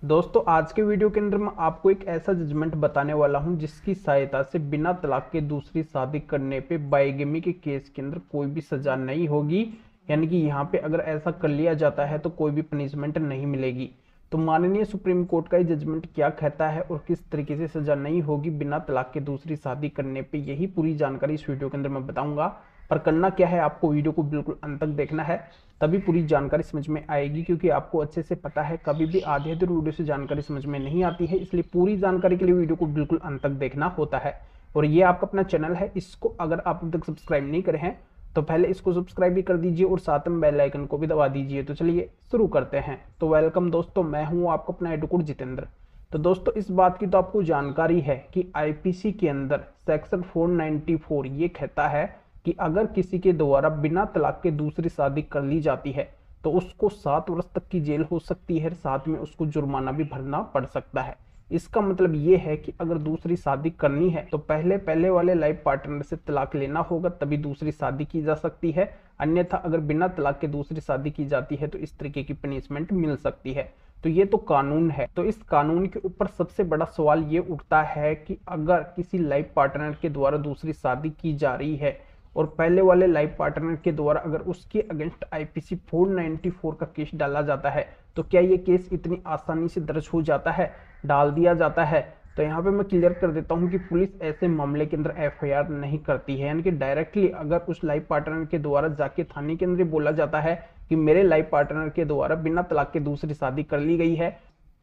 दोस्तों आज के वीडियो के अंदर मैं आपको एक ऐसा जजमेंट बताने वाला हूं जिसकी सहायता से बिना तलाक के दूसरी शादी करने पे बाइगेमी के केस के अंदर कोई भी सजा नहीं होगी। यानी कि यहाँ पे अगर ऐसा कर लिया जाता है तो कोई भी पनिशमेंट नहीं मिलेगी। तो माननीय सुप्रीम कोर्ट का ये जजमेंट क्या कहता है और किस तरीके से सजा नहीं होगी बिना तलाक के दूसरी शादी करने पे, यही पूरी जानकारी इस वीडियो के अंदर मैं बताऊंगा। पर करना क्या है, आपको वीडियो को बिल्कुल अंत तक देखना है, तभी पूरी जानकारी समझ में आएगी। क्योंकि आपको अच्छे से पता है कभी भी आधे अधूरी वीडियो से जानकारी समझ में नहीं आती है, इसलिए पूरी जानकारी के लिए वीडियो को बिल्कुल अंत तक देखना होता है। और ये आपका अपना चैनल है, इसको अगर आप अब तक सब्सक्राइब नहीं करे हैं तो पहले इसको सब्सक्राइब भी कर दीजिए और साथ में बेल आइकन को भी दबा दीजिए। तो चलिए शुरू करते हैं। तो वेलकम दोस्तों, मैं हूं आपका अपना एडवोकेट जितेंद्र। तो दोस्तों इस बात की तो आपको जानकारी है कि आईपीसी के अंदर सेक्शन 494 ये कहता है कि अगर किसी के द्वारा बिना तलाक के दूसरी शादी कर ली जाती है तो उसको 7 वर्ष तक की जेल हो सकती है, साथ में उसको जुर्माना भी भरना पड़ सकता है। इसका मतलब ये है कि अगर दूसरी शादी करनी है तो पहले वाले लाइफ पार्टनर से तलाक लेना होगा, तभी दूसरी शादी की जा सकती है। अन्यथा अगर बिना तलाक के दूसरी शादी की जाती है तो इस तरीके की पनिशमेंट मिल सकती है। तो ये तो कानून है। तो इस कानून के ऊपर सबसे बड़ा सवाल ये उठता है कि अगर किसी लाइफ पार्टनर के द्वारा दूसरी शादी की जा रही है और पहले वाले लाइफ पार्टनर के द्वारा अगर उसके अगेंस्ट आईपीसी 494 का केस डाला जाता है तो क्या ये केस इतनी आसानी से दर्ज हो जाता है, डाल दिया जाता है? तो यहाँ पे मैं क्लियर कर देता हूँ कि पुलिस ऐसे मामले के अंदर एफआईआर नहीं करती है। यानी कि डायरेक्टली अगर उस लाइफ पार्टनर के द्वारा जाके थाने के अंदर बोला जाता है कि मेरे लाइफ पार्टनर के द्वारा बिना तलाक के दूसरी शादी कर ली गई है,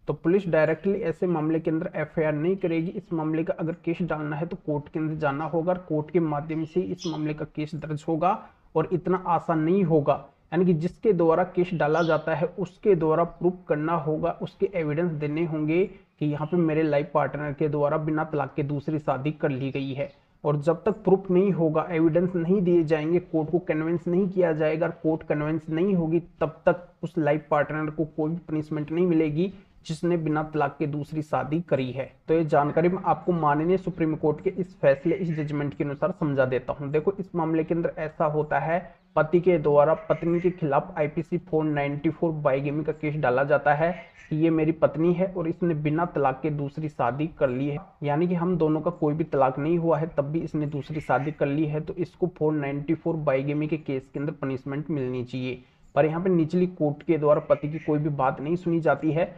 तो पुलिस डायरेक्टली ऐसे मामले के अंदर एफआईआर नहीं करेगी। इस मामले का अगर केस डालना है तो कोर्ट के अंदर जाना होगा, कोर्ट के माध्यम से इस मामले का केस दर्ज होगा। और इतना आसान नहीं होगा, यानी कि जिसके द्वारा केस डाला जाता है उसके द्वारा प्रूफ करना होगा, उसके एविडेंस देने होंगे कि यहाँ पे मेरे लाइफ पार्टनर के द्वारा बिना तलाक के दूसरी शादी कर ली गई है। और जब तक प्रूफ नहीं होगा, एविडेंस नहीं दिए जाएंगे, कोर्ट को कन्विंस नहीं किया जाएगा, कोर्ट कन्विंस नहीं होगी, तब तक उस लाइफ पार्टनर को कोई भी पनिशमेंट नहीं मिलेगी जिसने बिना तलाक के दूसरी शादी करी है। तो ये जानकारी मैं आपको माननीय सुप्रीम कोर्ट के इस फैसले, इस जजमेंट के अनुसार समझा देता हूं। देखो इस मामले के अंदर ऐसा होता है, पति के द्वारा पत्नी के खिलाफ आईपीसी 494 बाइगेमी का केस डाला जाता है कि ये मेरी पत्नी है और इसने बिना तलाक के दूसरी शादी कर ली है। यानी कि हम दोनों का कोई भी तलाक नहीं हुआ है तब भी इसने दूसरी शादी कर ली है, तो इसको 494 बाइगेमी के केस के अंदर पनिशमेंट मिलनी चाहिए। पर यहाँ पे निचली कोर्ट के द्वारा पति की कोई भी बात नहीं सुनी जाती है,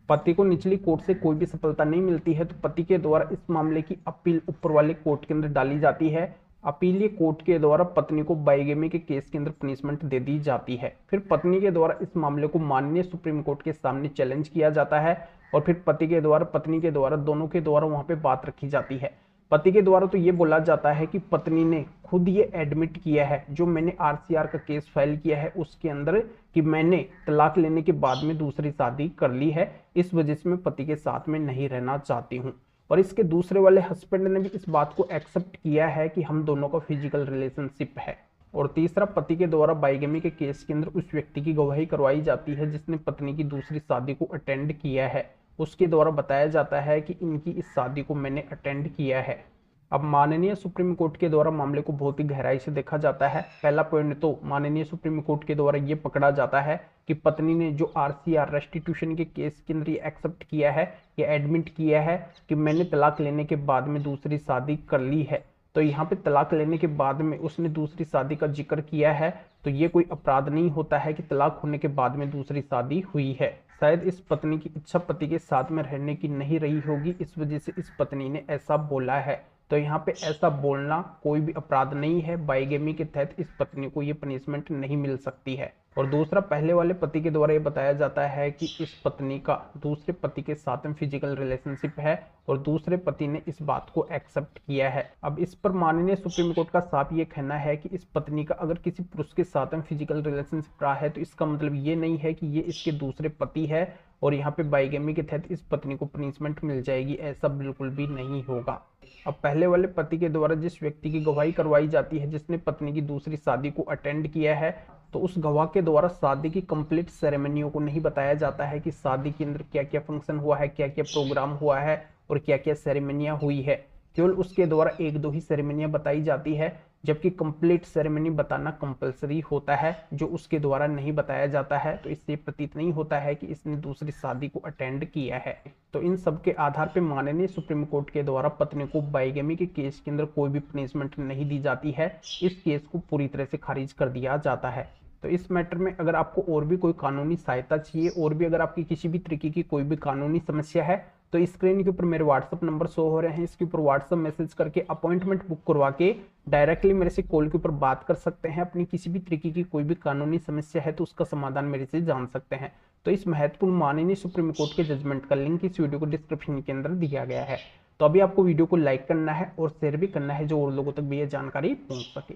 पति को निचली कोर्ट से कोई भी सफलता नहीं मिलती है, तो पति के द्वारा इस मामले की अपील ऊपर वाले कोर्ट के अंदर डाली जाती है। अपीलीय कोर्ट के द्वारा पत्नी को बाइगेमी के केस के अंदर पनिशमेंट दे दी जाती है। फिर पत्नी के द्वारा इस मामले को माननीय सुप्रीम कोर्ट के सामने चैलेंज किया जाता है और फिर पति के द्वारा, पत्नी के द्वारा, दोनों के द्वारा वहां पे बात रखी जाती है। पति के द्वारा तो ये बोला जाता है कि पत्नी ने खुद ये एडमिट किया है, जो मैंने आरसीआर का केस फाइल किया है उसके अंदर, कि मैंने तलाक लेने के बाद में दूसरी शादी कर ली है, इस वजह से मैं पति के साथ में नहीं रहना चाहती हूँ। और इसके दूसरे वाले हस्बैंड ने भी इस बात को एक्सेप्ट किया है कि हम दोनों का फिजिकल रिलेशनशिप है। और तीसरा, पति के द्वारा बाइगेमी के केस के अंदर उस व्यक्ति की गवाही करवाई जाती है जिसने पत्नी की दूसरी शादी को अटेंड किया है। उसके द्वारा बताया जाता है कि इनकी इस शादी को मैंने अटेंड किया है। अब माननीय सुप्रीम कोर्ट के द्वारा मामले को बहुत ही गहराई से देखा जाता है। पहला पॉइंट तो माननीय सुप्रीम कोर्ट के द्वारा ये पकड़ा जाता है कि पत्नी ने जो आरसीआर रेस्टिट्यूशन के केस के अंदर ये एक्सेप्ट किया है, ये एडमिट किया है कि मैंने तलाक लेने के बाद में दूसरी शादी कर ली है। तो यहाँ पे तलाक लेने के बाद में उसने दूसरी शादी का जिक्र किया है, तो ये कोई अपराध नहीं होता है कि तलाक होने के बाद में दूसरी शादी हुई है। शायद इस पत्नी की इच्छा पति के साथ में रहने की नहीं रही होगी, इस वजह से इस पत्नी ने ऐसा बोला है। तो यहाँ पे ऐसा बोलना कोई भी अपराध नहीं है, बाइगेमी के तहत इस पत्नी को ये पनिशमेंट नहीं मिल सकती है। और दूसरा, पहले वाले पति के द्वारा ये बताया जाता है कि इस पत्नी का दूसरे पति के साथ में फिजिकल रिलेशनशिप है और दूसरे पति ने इस बात को एक्सेप्ट किया है। अब इस पर माननीय सुप्रीम कोर्ट का साफ ये कहना है कि इस पत्नी का अगर किसी पुरुष के साथ में फिजिकल रिलेशनशिप रहा है तो इसका मतलब ये नहीं है कि ये इसके दूसरे पति है और यहाँ पे बाइगेमी के तहत इस पत्नी को पनिशमेंट मिल जाएगी, ऐसा बिल्कुल भी नहीं होगा। अब पहले वाले पति के द्वारा जिस व्यक्ति की गवाही करवाई जाती है जिसने पत्नी की दूसरी शादी को अटेंड किया है, तो उस गवाह के द्वारा शादी की कंप्लीट सेरेमनियों को नहीं बताया जाता है कि शादी के अंदर क्या क्या फंक्शन हुआ है, क्या क्या प्रोग्राम हुआ है और क्या क्या सेरेमनियां हुई है। केवल उसके द्वारा 1-2 ही सेरेमनियां बताई जाती है, जबकि कंप्लीट सेरेमनी बताना कंपलसरी होता है, जो उसके द्वारा नहीं बताया जाता है। तो इससे प्रतीत नहीं होता है कि इसने दूसरी शादी को अटेंड किया है। तो इन सब के आधार पर माननीय सुप्रीम कोर्ट के द्वारा पत्नी को बाइगेमी के केस के अंदर कोई भी पनिशमेंट नहीं दी जाती है। इस केस को पूरी तरह से खारिज कर दिया जाता है। तो इस मैटर में अगर आपको और भी कोई कानूनी सहायता चाहिए, और भी अगर आपकी किसी भी तरीके की कोई भी कानूनी समस्या है, तो स्क्रीन के ऊपर मेरे व्हाट्सअप नंबर शो हो रहे हैं, इसके ऊपर व्हाट्सअप मैसेज करके अपॉइंटमेंट बुक करवा के डायरेक्टली मेरे से कॉल के ऊपर बात कर सकते हैं। अपनी किसी भी तरीके की कोई भी कानूनी समस्या है तो उसका समाधान मेरे से जान सकते हैं। तो इस महत्वपूर्ण माननीय सुप्रीम कोर्ट के जजमेंट का लिंक इस वीडियो को डिस्क्रिप्शन के अंदर दिया गया है। तो अभी आपको वीडियो को लाइक करना है और शेयर भी करना है, जो और लोगों तक भी यह जानकारी पहुंच सके।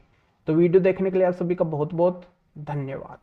तो वीडियो देखने के लिए आप सभी का बहुत बहुत धन्यवाद।